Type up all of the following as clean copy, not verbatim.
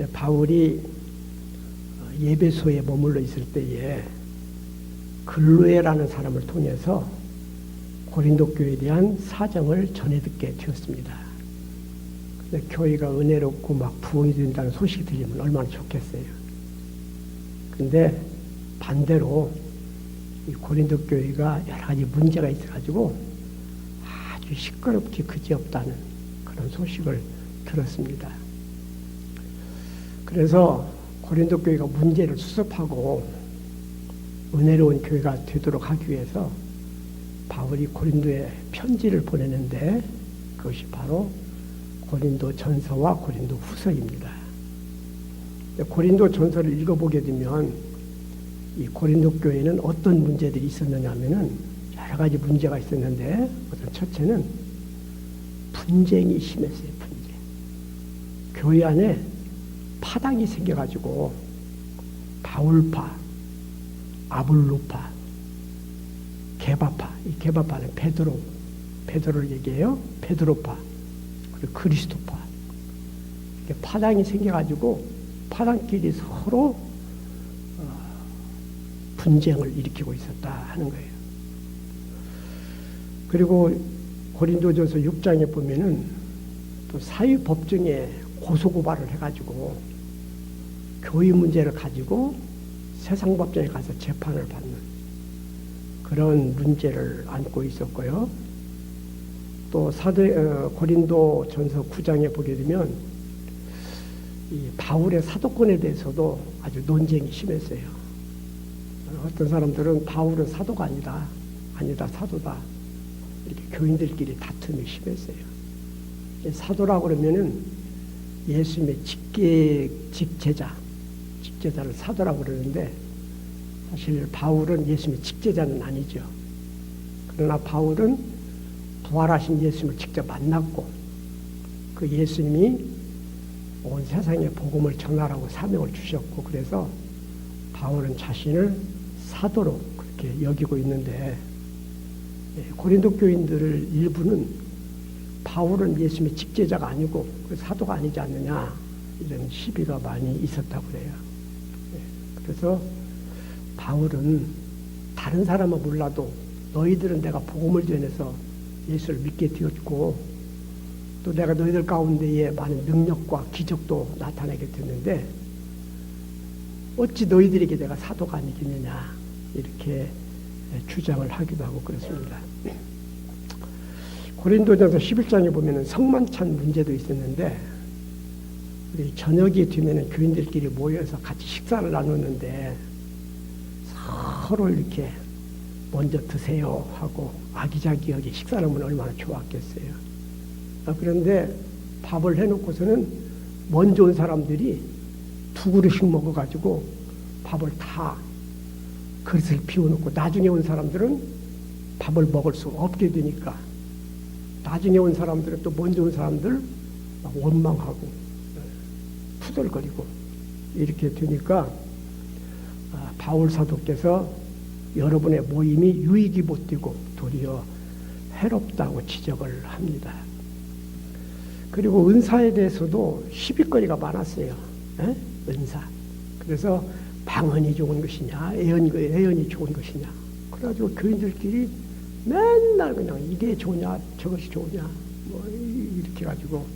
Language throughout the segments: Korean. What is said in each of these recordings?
바울이 예배소에 머물러 있을 때에 글로에라는 사람을 통해서 고린도 교회에 대한 사정을 전해 듣게 되었습니다. 근데 교회가 은혜롭고 막 부흥이 된다는 소식이 들리면 얼마나 좋겠어요. 근데 반대로 이 고린도 교회가 여러 가지 문제가 있어가지고 아주 시끄럽게 그지없다는 그런 소식을 들었습니다. 그래서 고린도 교회가 문제를 수습하고 은혜로운 교회가 되도록 하기 위해서 바울이 고린도에 편지를 보내는데 그것이 바로 고린도 전서와 고린도 후서입니다. 고린도 전서를 읽어보게 되면 이 고린도 교회는 어떤 문제들이 있었느냐 하면은 여러 가지 문제가 있었는데 우선 첫째는 분쟁이 심했어요. 분쟁. 교회 안에 파당이 생겨가지고 바울파, 아볼로파, 게바파, 이 게바파는 베드로를 얘기해요. 베드로파, 그리고 그리스도파. 이렇게 파당이 생겨가지고 파당끼리 서로 분쟁을 일으키고 있었다 하는 거예요. 그리고 고린도전서 6장에 보면은 또 사회법정에 고소고발을 해가지고 교회 문제를 가지고 세상법정에 가서 재판을 받는 그런 문제를 안고 있었고요. 또 고린도전서 9장에 보게 되면 이 바울의 사도권에 대해서도 아주 논쟁이 심했어요. 어떤 사람들은 바울은 사도가 아니다 사도다 이렇게 교인들끼리 다툼이 심했어요. 사도라고 그러면은 예수님의 직제자를 사도라고 그러는데 사실 바울은 예수님의 직제자는 아니죠. 그러나 바울은 부활하신 예수님을 직접 만났고 그 예수님이 온 세상에 복음을 전하라고 사명을 주셨고 그래서 바울은 자신을 사도로 그렇게 여기고 있는데 고린도 교인들 일부는 바울은 예수님의 직제자가 아니고 사도가 아니지 않느냐 이런 시비가 많이 있었다고 그래요. 그래서 바울은 다른 사람은 몰라도 너희들은 내가 복음을 전해서 예수를 믿게 되었고 또 내가 너희들 가운데에 많은 능력과 기적도 나타내게 됐는데 어찌 너희들에게 내가 사도가 아니겠느냐 이렇게 주장을 하기도 하고 그렇습니다. 고린도전서 11장에 보면은 성만찬 문제도 있었는데 우리 저녁이 되면은 교인들끼리 모여서 같이 식사를 나누는데 서로 이렇게 먼저 드세요 하고 아기자기하게 식사를 하면 얼마나 좋았겠어요. 그런데 밥을 해놓고서는 먼저 온 사람들이 2그릇씩 먹어가지고 밥을 다 그릇을 비워놓고 나중에 온 사람들은 밥을 먹을 수 없게 되니까 나중에 온 사람들은 또 먼저 온 사람들 막 원망하고 푸들거리고 이렇게 되니까 바울 사도께서 여러분의 모임이 유익이 못 되고 도리어 해롭다고 지적을 합니다. 그리고 은사에 대해서도 시비거리가 많았어요. 은사. 그래서 방언이 좋은 것이냐, 애언이 좋은 것이냐. 그래가지고 교인들끼리 맨날 그냥 이게 좋냐, 저것이 좋냐, 뭐 이렇게 가지고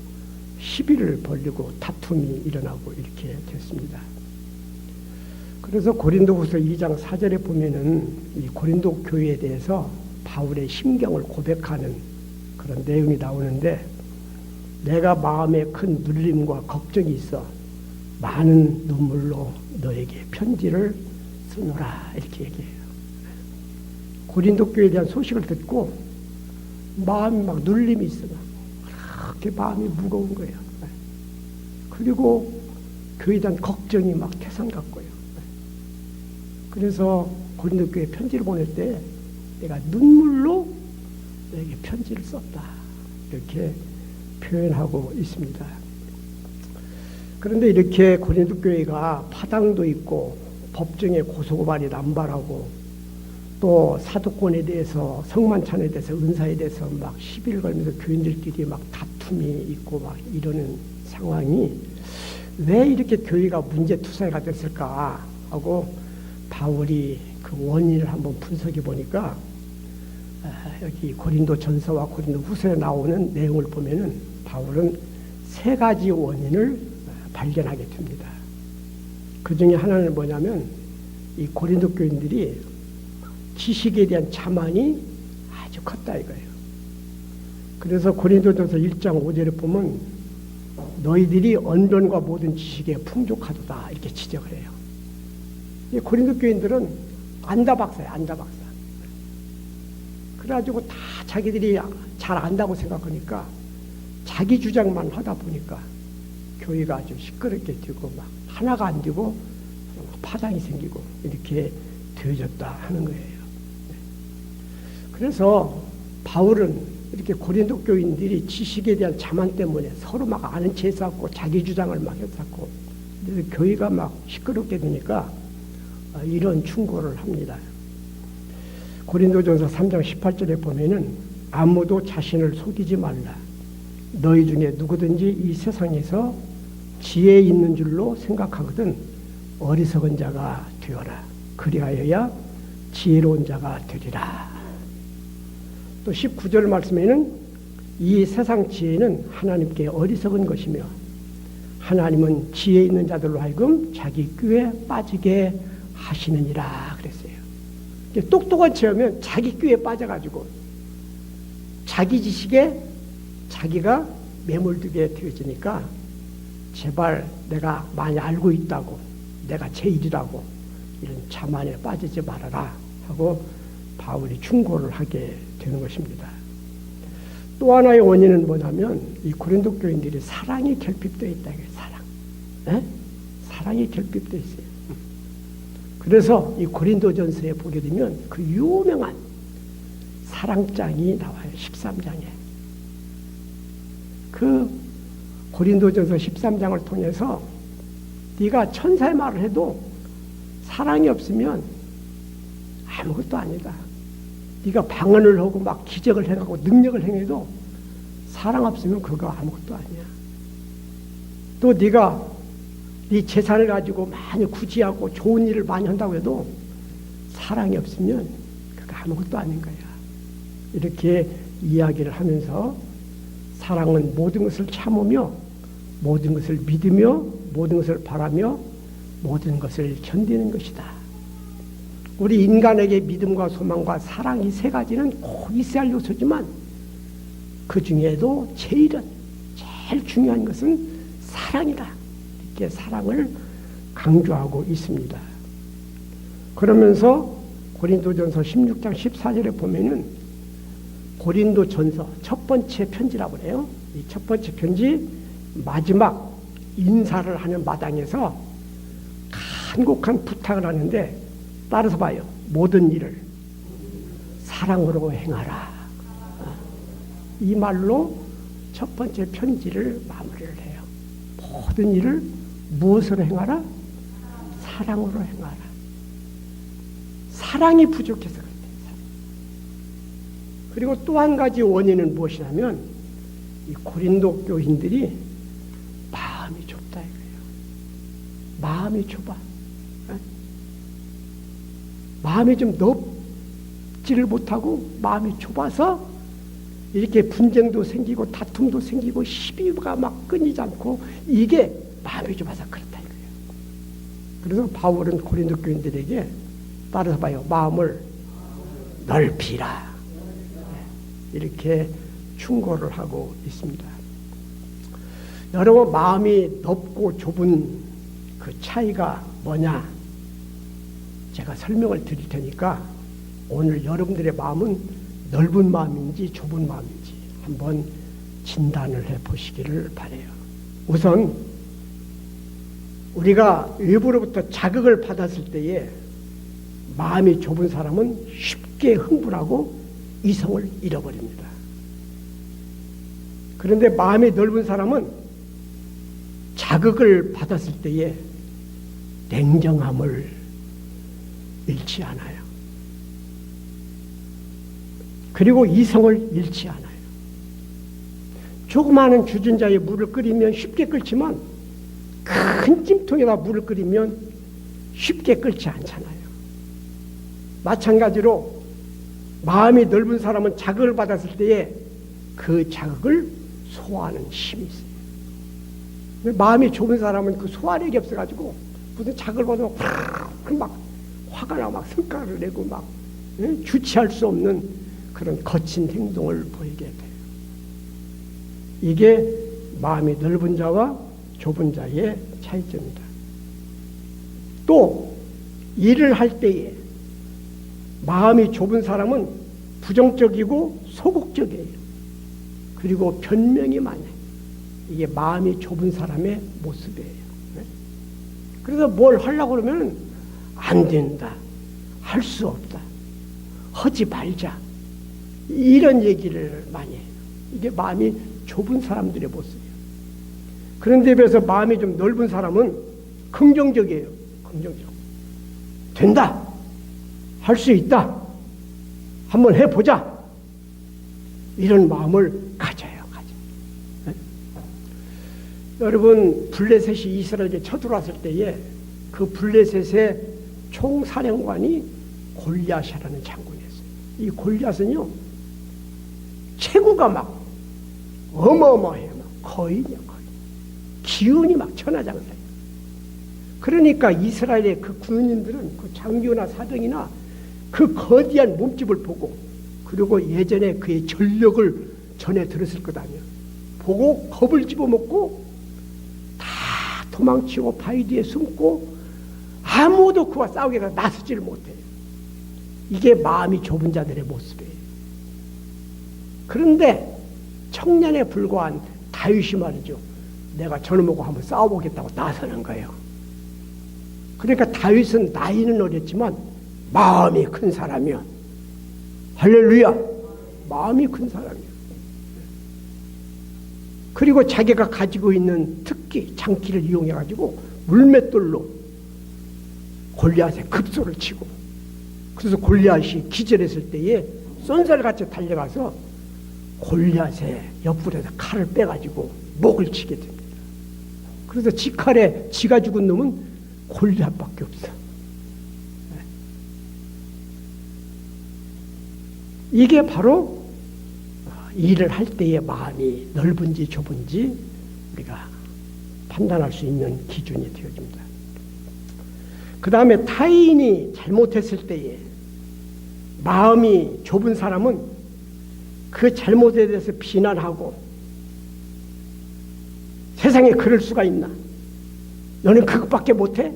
시비를 벌리고 다툼이 일어나고 이렇게 됐습니다. 그래서 고린도후서 2장 4절에 보면은 이 고린도 교회에 대해서 바울의 심경을 고백하는 그런 내용이 나오는데 내가 마음에 큰 눌림과 걱정이 있어 많은 눈물로 너에게 편지를 쓰노라 이렇게 얘기해요. 고린도 교회에 대한 소식을 듣고 마음이 막 눌림이 있어. 그렇게 마음이 무거운 거예요. 그리고 교회에 대한 걱정이 막 태산 같고요. 그래서 고린도 교회에 편지를 보낼 때 내가 눈물로 너에게 편지를 썼다. 이렇게 표현하고 있습니다. 그런데 이렇게 고린도 교회가 파당도 있고 법정에 고소고발이 남발하고 또 사도권에 대해서 성만찬에 대해서 은사에 대해서 막 시비를 걸면서 교인들끼리 막 다툼이 있고 막 이러는 상황이 왜 이렇게 교회가 문제투성이가 됐을까 하고 바울이 그 원인을 한번 분석해 보니까 여기 고린도 전서와 고린도 후서에 나오는 내용을 보면은 바울은 세 가지 원인을 발견하게 됩니다. 그 중에 하나는 뭐냐면 이 고린도 교인들이 지식에 대한 자만이 아주 컸다 이거예요. 그래서 고린도전서 1장 5절에 보면 너희들이 언변과 모든 지식에 풍족하도다 이렇게 지적을 해요. 이 고린도 교인들은 안다박사예요. 안다박사. 그래가지고 다 자기들이 잘 안다고 생각하니까 자기 주장만 하다 보니까 교회가 아주 시끄럽게 되고 막 하나가 안 되고 파장이 생기고 이렇게 되어졌다 하는 거예요. 그래서 바울은 이렇게 고린도 교인들이 지식에 대한 자만 때문에 서로 막 아는 체 했었고 자기 주장을 막 했었고 그래서 교회가 막 시끄럽게 되니까 이런 충고를 합니다. 고린도전서 3장 18절에 보면은 아무도 자신을 속이지 말라. 너희 중에 누구든지 이 세상에서 지혜 있는 줄로 생각하거든 어리석은 자가 되어라. 그리하여야 지혜로운 자가 되리라. 또 19절 말씀에는 이 세상 지혜는 하나님께 어리석은 것이며 하나님은 지혜 있는 자들로 하여금 자기 꾀에 빠지게 하시느니라 그랬어요. 똑똑한 체험은 자기 꾀에 빠져가지고 자기 지식에 자기가 매몰되게 되어지니까 제발 내가 많이 알고 있다고 내가 제일이라고 이런 자만에 빠지지 말아라 하고 바울이 충고를 하게 되는 것입니다. 또 하나의 원인은 뭐냐면 이 고린도 교인들이 사랑이 결핍되어 있다. 사랑. 네? 사랑이 결핍되어 있어요. 그래서 이 고린도전서에 보게 되면 그 유명한 사랑장이 나와요. 13장에. 그 고린도전서 13장을 통해서 네가 천사의 말을 해도 사랑이 없으면 아무것도 아니다. 네가 방언을 하고 막 기적을 행하고 능력을 행해도 사랑 없으면 그거 아무것도 아니야. 또 네가 네 재산을 가지고 많이 구지하고 좋은 일을 많이 한다고 해도 사랑이 없으면 그거 아무것도 아닌 거야. 이렇게 이야기를 하면서 사랑은 모든 것을 참으며 모든 것을 믿으며 모든 것을 바라며 모든 것을 견디는 것이다. 우리 인간에게 믿음과 소망과 사랑 이 세 가지는 꼭 있어야 할 요소지만 그 중에도 제일 중요한 것은 사랑이다. 이렇게 사랑을 강조하고 있습니다. 그러면서 고린도전서 16장 14절에 보면은 고린도전서 첫 번째 편지라고 그래요. 이 첫 번째 편지 마지막 인사를 하는 마당에서 간곡한 부탁을 하는데 따라서 봐요. 모든 일을 사랑으로 행하라. 이 말로 첫 번째 편지를 마무리를 해요. 모든 일을 무엇으로 행하라? 사랑으로 행하라. 사랑이 부족해서 그래요. 그리고 또 한 가지 원인은 무엇이냐면 이 고린도 교인들이 마음이 좁다 이거예요. 마음이 좁아. 마음이 좀 넓지를 못하고 마음이 좁아서 이렇게 분쟁도 생기고 다툼도 생기고 시비가 막 끊이지 않고 이게 마음이 좁아서 그렇다 이거예요. 그래서 바울은 고린도 교인들에게 따라서 봐요. 마음을 넓히라. 이렇게 충고를 하고 있습니다. 여러분 마음이 넓고 좁은 그 차이가 뭐냐? 제가 설명을 드릴 테니까 오늘 여러분들의 마음은 넓은 마음인지 좁은 마음인지 한번 진단을 해 보시기를 바라요. 우선 우리가 외부로부터 자극을 받았을 때에 마음이 좁은 사람은 쉽게 흥분하고 이성을 잃어버립니다. 그런데 마음이 넓은 사람은 자극을 받았을 때에 냉정함을 잃지 않아요. 그리고 이성을 잃지 않아요. 조그마한 주전자에 물을 끓이면 쉽게 끓지만 큰 찜통에다 물을 끓이면 쉽게 끓지 않잖아요. 마찬가지로 마음이 넓은 사람은 자극을 받았을 때에 그 자극을 소화하는 힘이 있어요. 마음이 좁은 사람은 그 소화력이 없어가지고 무슨 자극을 받으면 막 화가 나고 막 성깔을 내고 막 주체할 수 없는 그런 거친 행동을 보이게 돼요. 이게 마음이 넓은 자와 좁은 자의 차이점입니다. 또 일을 할 때에 마음이 좁은 사람은 부정적이고 소극적이에요. 그리고 변명이 많아요. 이게 마음이 좁은 사람의 모습이에요. 그래서 뭘 하려고 그러면 안 된다, 할 수 없다, 하지 말자, 이런 얘기를 많이 해요. 이게 마음이 좁은 사람들의 모습이에요. 그런데 비해서 마음이 좀 넓은 사람은 긍정적이에요. 긍정적. 된다, 할 수 있다, 한번 해보자, 이런 마음을 가져요. 네? 여러분, 블레셋이 이스라엘에 쳐들어왔을 때에 그 블레셋의 총사령관이 골리앗이라는 장군이었어요. 이 골리앗은요, 체구가 막 어마어마해요. 거의 기운이 막 천하장사예요. 그러니까 이스라엘의 그 군인들은 그 장교나 사병이나 그 거대한 몸집을 보고, 그리고 예전에 그의 전력을 전해 들었을 것 아니에요. 보고 겁을 집어먹고 다 도망치고 바위 뒤에 숨고 아무도 그와 싸우게 나서지를 못해요. 이게 마음이 좁은 자들의 모습이에요. 그런데 청년에 불과한 다윗이 말이죠, 내가 저놈하고 한번 싸워보겠다고 나서는 거예요. 그러니까 다윗은 나이는 어렸지만 마음이 큰 사람이야. 할렐루야. 마음이 큰 사람이야. 그리고 자기가 가지고 있는 특기, 장기를 이용해가지고 물맷돌로 골리앗에 급소를 치고, 그래서 골리앗이 기절했을 때에 쏜살같이 달려가서 골리앗의 옆구리에서 칼을 빼가지고 목을 치게 됩니다. 그래서 지 칼에 지가 죽은 놈은 골리앗밖에 없어. 이게 바로 일을 할 때의 마음이 넓은지 좁은지 우리가 판단할 수 있는 기준이 되어집니다. 그 다음에 타인이 잘못했을 때에 마음이 좁은 사람은 그 잘못에 대해서 비난하고, 세상에 그럴 수가 있나? 너는 그것밖에 못해?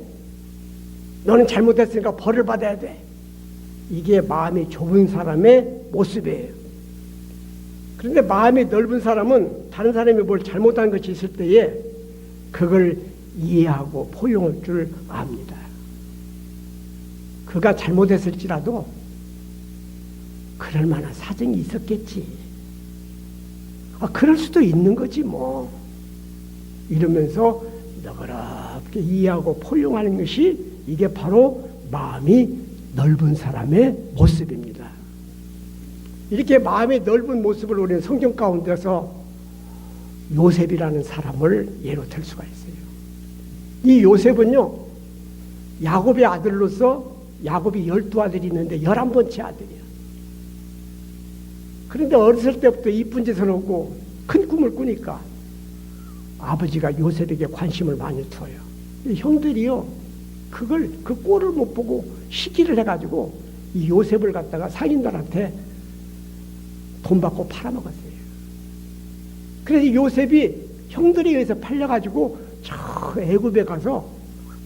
너는 잘못했으니까 벌을 받아야 돼. 이게 마음이 좁은 사람의 모습이에요. 그런데 마음이 넓은 사람은 다른 사람이 뭘 잘못한 것이 있을 때에 그걸 이해하고 포용할 줄 압니다. 그가 잘못했을지라도 그럴 만한 사정이 있었겠지. 그럴 수도 있는 거지 뭐. 이러면서 너그럽게 이해하고 포용하는 것이, 이게 바로 마음이 넓은 사람의 모습입니다. 이렇게 마음이 넓은 모습을 우리는 성경 가운데서 요셉이라는 사람을 예로 들 수가 있어요. 이 요셉은요, 야곱의 아들로서 야곱이 12아들이 있는데 11번째 아들이야. 그런데 어렸을 때부터 이쁜 짓을 하고 큰 꿈을 꾸니까 아버지가 요셉에게 관심을 많이 두어요. 형들이요, 그 꼴을 못 보고 시기를 해가지고 이 요셉을 갖다가 상인들한테 돈 받고 팔아먹었어요. 그래서 요셉이 형들에 의해서 팔려가지고 저 애굽에 가서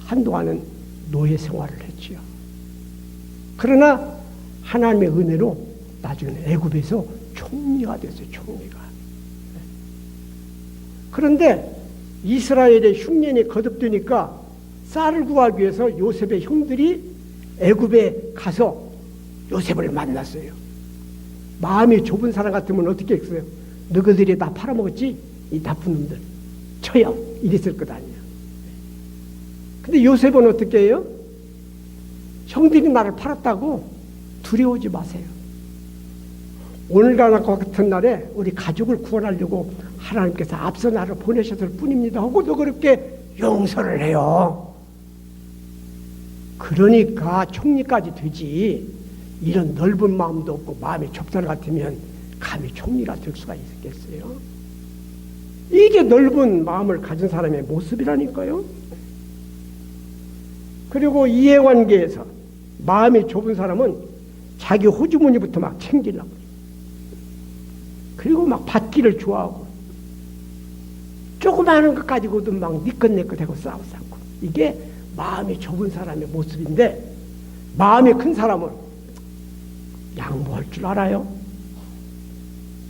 한동안은 노예 생활을 했지요. 그러나 하나님의 은혜로 나중에 애굽에서 총리가 됐어요. 총리가. 그런데 이스라엘의 흉년이 거듭되니까 쌀을 구하기 위해서 요셉의 형들이 애굽에 가서 요셉을 만났어요. 마음이 좁은 사람 같으면 어떻게 했어요? 너희들이 다 팔아먹었지? 이 나쁜 놈들. 처형. 이랬을 것 아니야. 근데 요셉은 어떻게 해요? 형들이 나를 팔았다고 두려워하지 마세요. 오늘과 같은 날에 우리 가족을 구원하려고 하나님께서 앞서 나를 보내셨을 뿐입니다 하고 너 그렇게 용서를 해요. 그러니까 총리까지 되지. 이런 넓은 마음도 없고 마음이 좁쌀 같으면 감히 총리가 될 수가 있겠어요? 이게 넓은 마음을 가진 사람의 모습이라니까요. 그리고 이해관계에서 마음이 좁은 사람은 자기 호주머니부터 막 챙기려고, 그리고 막 받기를 좋아하고, 조그마한 것 가지고도 막 니끗니끗 하고 싸우고, 이게 마음이 좁은 사람의 모습인데, 마음이 큰 사람은 양보할 줄 알아요.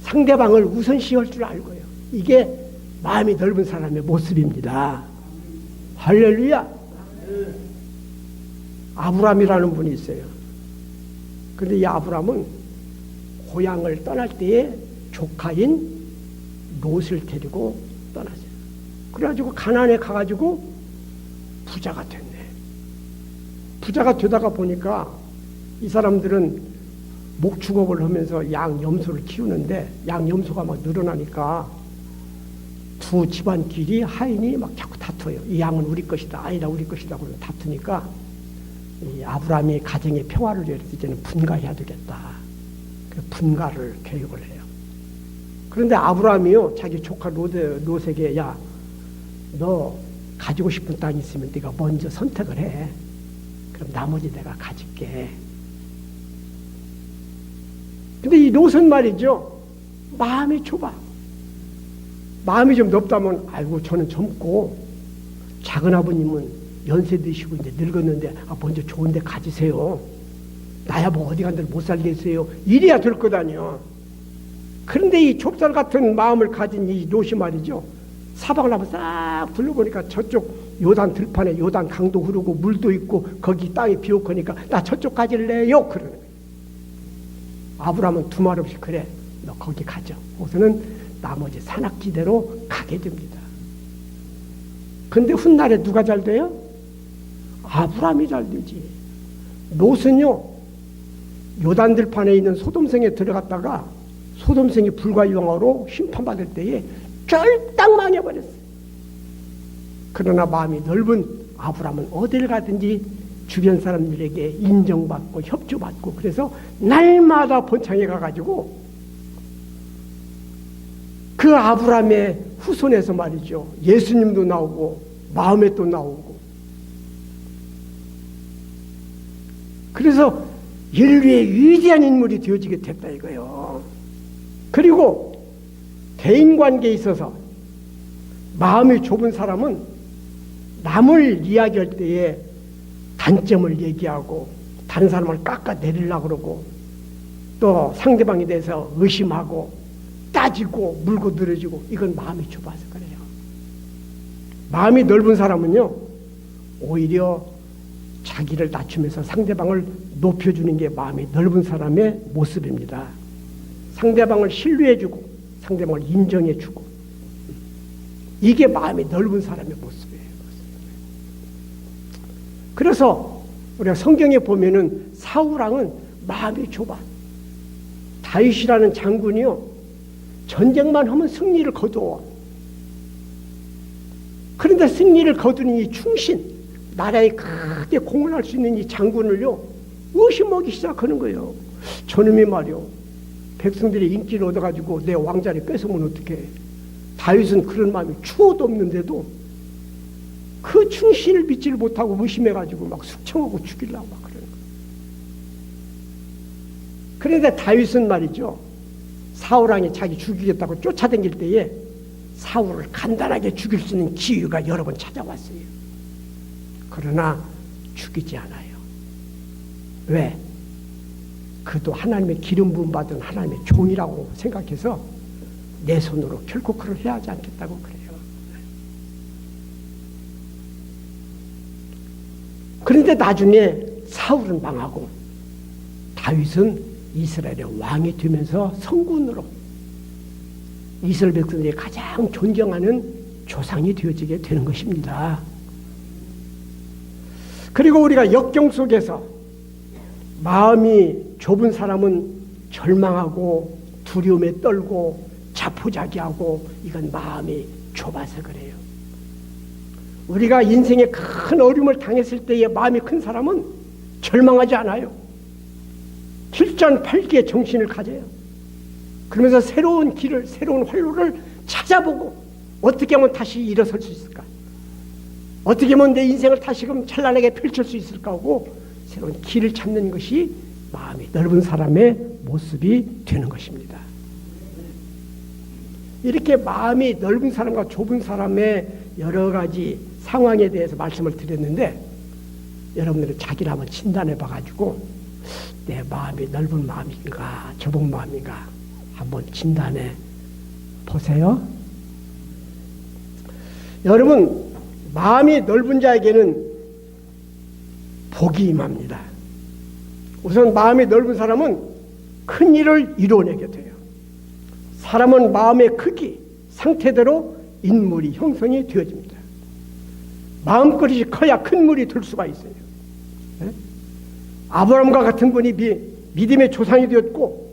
상대방을 우선시할 줄 알고요. 이게 마음이 넓은 사람의 모습입니다. 할렐루야. 아브람이라는 분이 있어요. 그런데 이 아브람은 고향을 떠날 때에 조카인 롯을 데리고 떠났어요. 그래가지고 가나안에 가가지고 부자가 됐네. 부자가 되다가 보니까 이 사람들은 목축업을 하면서 양, 염소를 키우는데 양, 염소가 막 늘어나니까 두 집안끼리 하인이 막 자꾸 다투어요. 이 양은 우리 것이다, 아니다 우리 것이다 그러고 다투니까 이 아브라함이 가정의 평화를 위해서 이제는 분가해야 되겠다. 그래서 분가를 계획을 해요. 그런데 아브라함이요, 자기 조카 롯에게, 야, 너 가지고 싶은 땅이 있으면 네가 먼저 선택을 해. 그럼 나머지 내가 가질게. 근데 이 롯은 말이죠, 마음이 좁아. 마음이 좀 넓다면, 아이고 저는 젊고 작은 아버님은 연세 드시고 이제 늙었는데 먼저 좋은 데 가지세요. 나야 뭐 어디 간들 못 살겠어요. 이래야 될 것 아니요. 그런데 이 좁쌀 같은 마음을 가진 이 롯이 말이죠, 사방을 한번 싹 둘러보니까 저쪽 요단 들판에 요단 강도 흐르고 물도 있고 거기 땅이 비옥하니까 나 저쪽 가질래요. 그러는 거예요. 아브라함은 두말 없이 그래, 너 거기 가죠. 우선은 나머지 산악지대로 가게 됩니다. 근데 훗날에 누가 잘 돼요? 아브라함이 잘 되지. 롯은요, 요단 들판에 있는 소돔성에 들어갔다가 소돔성이 불과유황으로 심판받을 때에 쫄딱 망해버렸어요. 그러나 마음이 넓은 아브라함은 어딜 가든지 주변 사람들에게 인정받고 협조받고, 그래서 날마다 본창에 가가지고 그 아브라함의 후손에서 말이죠, 예수님도 나오고 마음에 또 나오고, 그래서 인류의 위대한 인물이 되어지게 됐다 이거예요. 그리고 대인관계에 있어서 마음이 좁은 사람은 남을 이야기할 때에 단점을 얘기하고 다른 사람을 깎아내리려고 그러고 또 상대방에 대해서 의심하고 따지고 물고 늘어지고, 이건 마음이 좁아서 그래요. 마음이 넓은 사람은요, 오히려 자기를 낮추면서 상대방을 높여주는 게 마음이 넓은 사람의 모습입니다. 상대방을 신뢰해주고 상대방을 인정해주고, 이게 마음이 넓은 사람의 모습이에요. 그래서 우리가 성경에 보면은 사울왕은 마음이 좁아. 다윗이라는 장군이요, 전쟁만 하면 승리를 거두어. 그런데 승리를 거두는 이 충신, 나라에 크게 공헌할 수 있는 이 장군을요, 의심하기 시작하는 거예요. 저놈이 말이요, 백성들이 인기를 얻어가지고 내 왕자를 뺏으면 어떡해. 다윗은 그런 마음이 추호도 없는데도 그 충신을 믿지를 못하고 의심해가지고 막 숙청하고 죽이려고 막 그러는 거예요. 그런데 다윗은 말이죠, 사울왕이 자기 죽이겠다고 쫓아다닐 때에 사울을 간단하게 죽일 수 있는 기회가 여러 번 찾아왔어요. 그러나 죽이지 않아요. 왜? 그도 하나님의 기름 부음 받은 하나님의 종이라고 생각해서 내 손으로 결코 그를 해야 하지 않겠다고 그래요. 그런데 나중에 사울은 망하고 다윗은 이스라엘의 왕이 되면서 성군으로 이스라엘 백성들이 가장 존경하는 조상이 되어지게 되는 것입니다. 그리고 우리가 역경 속에서 마음이 좁은 사람은 절망하고 두려움에 떨고 자포자기하고, 이건 마음이 좁아서 그래요. 우리가 인생에 큰 어려움을 당했을 때의 마음이 큰 사람은 절망하지 않아요. 필전팔기의 정신을 가져요. 그러면서 새로운 길을, 새로운 활로를 찾아보고 어떻게 하면 다시 일어설 수 있을까? 어떻게 하면 내 인생을 다시금 찬란하게 펼칠 수 있을까 하고 새로운 길을 찾는 것이 마음이 넓은 사람의 모습이 되는 것입니다. 이렇게 마음이 넓은 사람과 좁은 사람의 여러 가지 상황에 대해서 말씀을 드렸는데, 여러분들은 자기를 한번 진단해 봐가지고 내 마음이 넓은 마음인가 좁은 마음인가 한번 진단해 보세요. 여러분, 마음이 넓은 자에게는 복이 임합니다. 우선 마음이 넓은 사람은 큰 일을 이루어내게 돼요. 사람은 마음의 크기, 상태대로 인물이 형성이 되어집니다. 마음그릇이 커야 큰 물이 들 수가 있어요. 네? 아브라함과 같은 분이 믿음의 조상이 되었고,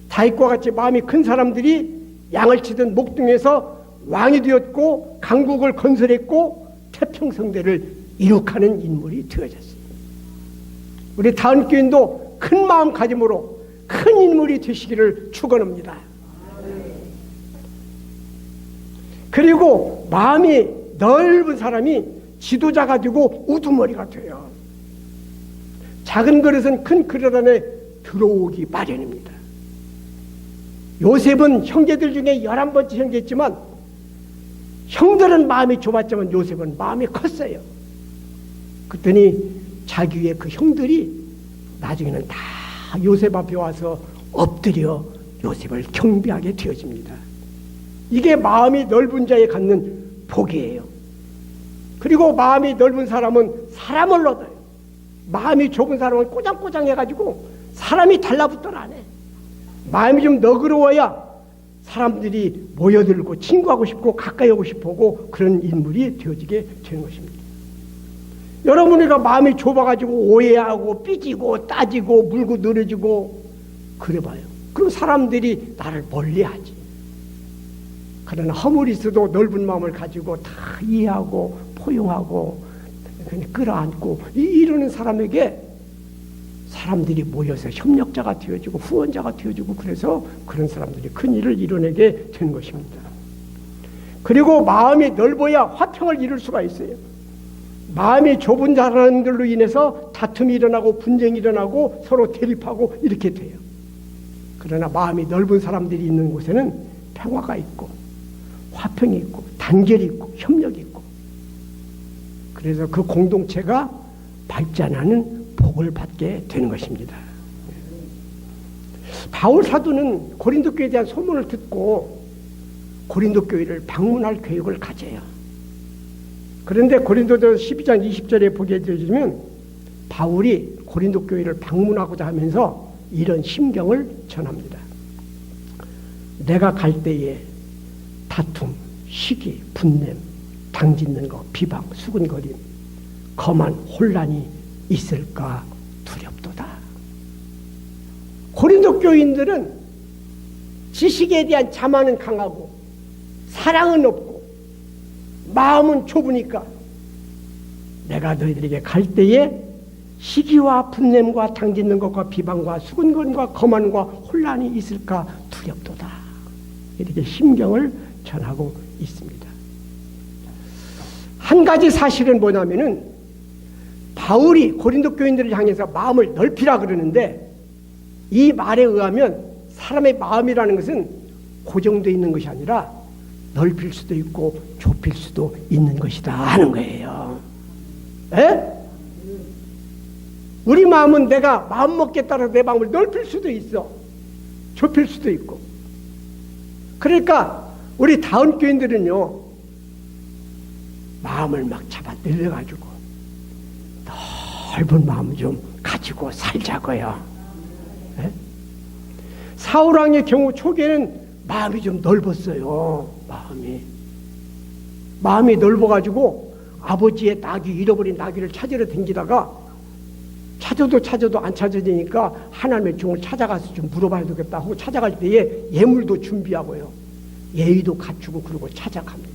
다윗과 같이 마음이 큰 사람들이 양을 치던 목동에서 왕이 되었고, 강국을 건설했고, 태평성대를 이룩하는 인물이 되어졌어요. 우리 다은교인도 큰 마음가짐으로 큰 인물이 되시기를 축원합니다. 그리고 마음이 넓은 사람이 지도자가 되고 우두머리가 돼요. 작은 그릇은 큰 그릇 안에 들어오기 마련입니다. 요셉은 형제들 중에 11번째 형제였지만 형들은 마음이 좁았지만 요셉은 마음이 컸어요. 그랬더니 자기 위에 그 형들이 나중에는 다 요셉 앞에 와서 엎드려 요셉을 경배하게 되어집니다. 이게 마음이 넓은 자에 갖는 복이에요. 그리고 마음이 넓은 사람은 사람을 얻어요. 마음이 좁은 사람은 꼬장꼬장 해가지고 사람이 달라붙더라 안 해. 마음이 좀 너그러워야 사람들이 모여들고 친구하고 싶고 가까이 오고 싶고 그런 인물이 되어지게 되는 것입니다. 여러분이가 마음이 좁아가지고 오해하고 삐지고 따지고 물고 늘어지고 그래봐요. 그럼 사람들이 나를 멀리하지. 그러나 허물이 있어도 넓은 마음을 가지고 다 이해하고 포용하고 끌어안고 이러는 사람에게 사람들이 모여서 협력자가 되어지고 후원자가 되어지고 그래서 그런 사람들이 큰 일을 이뤄내게 되는 것입니다. 그리고 마음이 넓어야 화평을 이룰 수가 있어요. 마음이 좁은 사람들로 인해서 다툼이 일어나고 분쟁이 일어나고 서로 대립하고 이렇게 돼요. 그러나 마음이 넓은 사람들이 있는 곳에는 평화가 있고 화평이 있고 단결이 있고 협력이 있고 그래서 그 공동체가 발전하는 복을 받게 되는 것입니다. 바울 사도는 고린도 교회에 대한 소문을 듣고 고린도 교회를 방문할 계획을 가져요. 그런데 고린도전 12장 20절에 보게 되면 바울이 고린도 교회를 방문하고자 하면서 이런 심경을 전합니다. 내가 갈 때에 다툼, 시기, 분냄, 당짓는 것, 비방, 수군거림, 거만 혼란이 있을까 두렵도다. 고린도 교인들은 지식에 대한 자만은 강하고 사랑은 없고 마음은 좁으니까 내가 너희들에게 갈 때에 시기와 분냄과 당짓는 것과 비방과 수군거림과 거만과 혼란이 있을까 두렵도다. 이렇게 심경을 전하고 있습니다. 한 가지 사실은 뭐냐면은 바울이 고린도 교인들을 향해서 마음을 넓히라 그러는데 이 말에 의하면 사람의 마음이라는 것은 고정되어 있는 것이 아니라 넓힐 수도 있고 좁힐 수도 있는 것이다 하는 거예요. 에? 우리 마음은 내가 마음먹기에 따라 내 마음을 넓힐 수도 있어. 좁힐 수도 있고. 그러니까 우리 다운 교인들은요 마음을 막 잡아 늘려가지고 넓은 마음을 좀 가지고 살자고요. 에? 사울왕의 경우 초기에는 마음이 좀 넓었어요. 마음이 넓어가지고 아버지의 나귀, 잃어버린 나귀를 찾으러 댕기다가 찾아도 안 찾아지니까 하나님의 종을 찾아가서 좀 물어봐야 되겠다 하고 찾아갈 때에 예물도 준비하고요. 예의도 갖추고 그러고 찾아갑니다.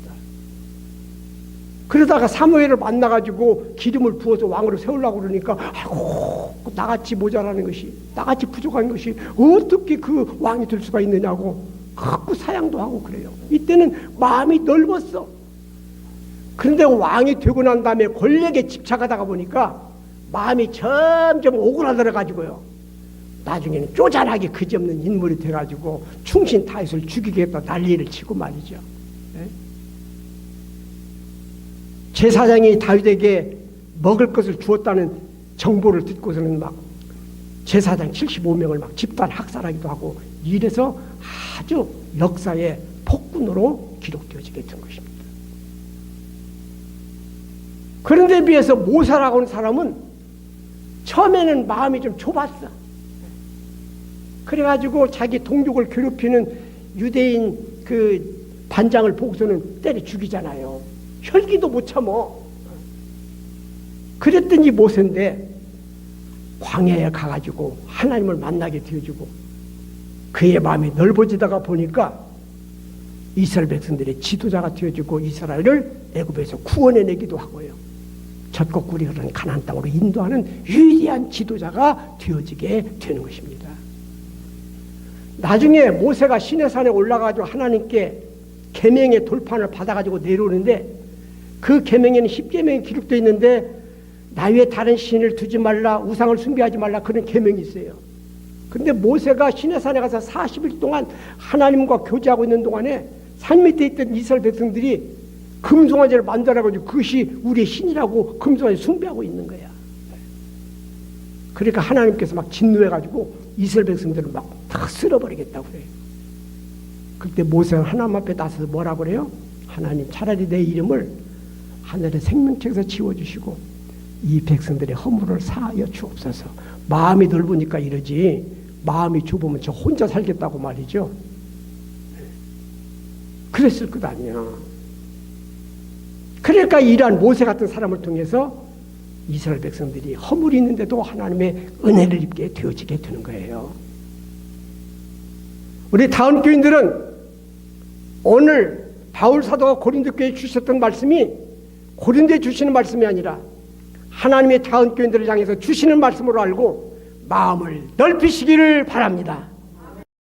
그러다가 사무엘을 만나가지고 기름을 부어서 왕으로 세우려고 그러니까 아이고 나같이 모자라는 것이, 나같이 부족한 것이 어떻게 그 왕이 될 수가 있느냐고 자꾸 사양도 하고 그래요. 이때는 마음이 넓었어. 그런데 왕이 되고 난 다음에 권력에 집착하다가 보니까 마음이 점점 오그라들어 가지고요, 나중에는 쪼잔하게 그지없는 인물이 돼가지고 충신 다윗을 죽이겠다 난리를 치고 말이죠. 네? 제사장이 다윗에게 먹을 것을 주었다는 정보를 듣고서는 막 제사장 75명을 막 집단 학살하기도 하고, 이래서 아주 역사의 폭군으로 기록되어지게 된 것입니다. 그런데 비해서 모세라고 하는 사람은 처음에는 마음이 좀 좁았어. 그래가지고 자기 동족을 괴롭히는 유대인 그 반장을 보고서는 때려 죽이잖아요. 혈기도 못 참어. 그랬더니 모세인데 광야에 가가지고 하나님을 만나게 되어주고, 그의 마음이 넓어지다가 보니까 이스라엘 백성들의 지도자가 되어주고 이스라엘을 애굽에서 구원해내기도 하고요, 젖과 꿀이 흐르는 가나안 땅으로 인도하는 위대한 지도자가 되어지게 되는 것입니다. 나중에 모세가 시내산에 올라가지고 하나님께 계명의 돌판을 받아가지고 내려오는데, 그 계명에는 10계명이 기록되어 있는데 나 외에 다른 신을 두지 말라, 우상을 숭배하지 말라, 그런 계명이 있어요. 그런데 모세가 시내산에 가서 40일 동안 하나님과 교제하고 있는 동안에 산 밑에 있던 이스라엘 백성들이 금송아지를 만들어가지고 그것이 우리의 신이라고 금송아지 숭배하고 있는 거야. 그러니까 하나님께서 막 진노해가지고 이스라엘 백성들을 막 다 쓸어버리겠다고 그래요. 그때 모세가 하나님 앞에 나서서 뭐라고 그래요? 하나님, 차라리 내 이름을 하늘의 생명책에서 지워주시고 이 백성들의 허물을 사하여 주옵소서. 마음이 넓으니까 이러지, 마음이 좁으면 저 혼자 살겠다고 말이죠. 그랬을 것 아니야. 그러니까 이러한 모세 같은 사람을 통해서 이스라엘 백성들이 허물이 있는데도 하나님의 은혜를 입게 되어지게 되는 거예요. 우리 다운 교인들은 오늘 바울 사도가 고린도 교회에 주셨던 말씀이 고린도에 주시는 말씀이 아니라 하나님의 다운 교인들을 향해서 주시는 말씀으로 알고 마음을 넓히시기를 바랍니다.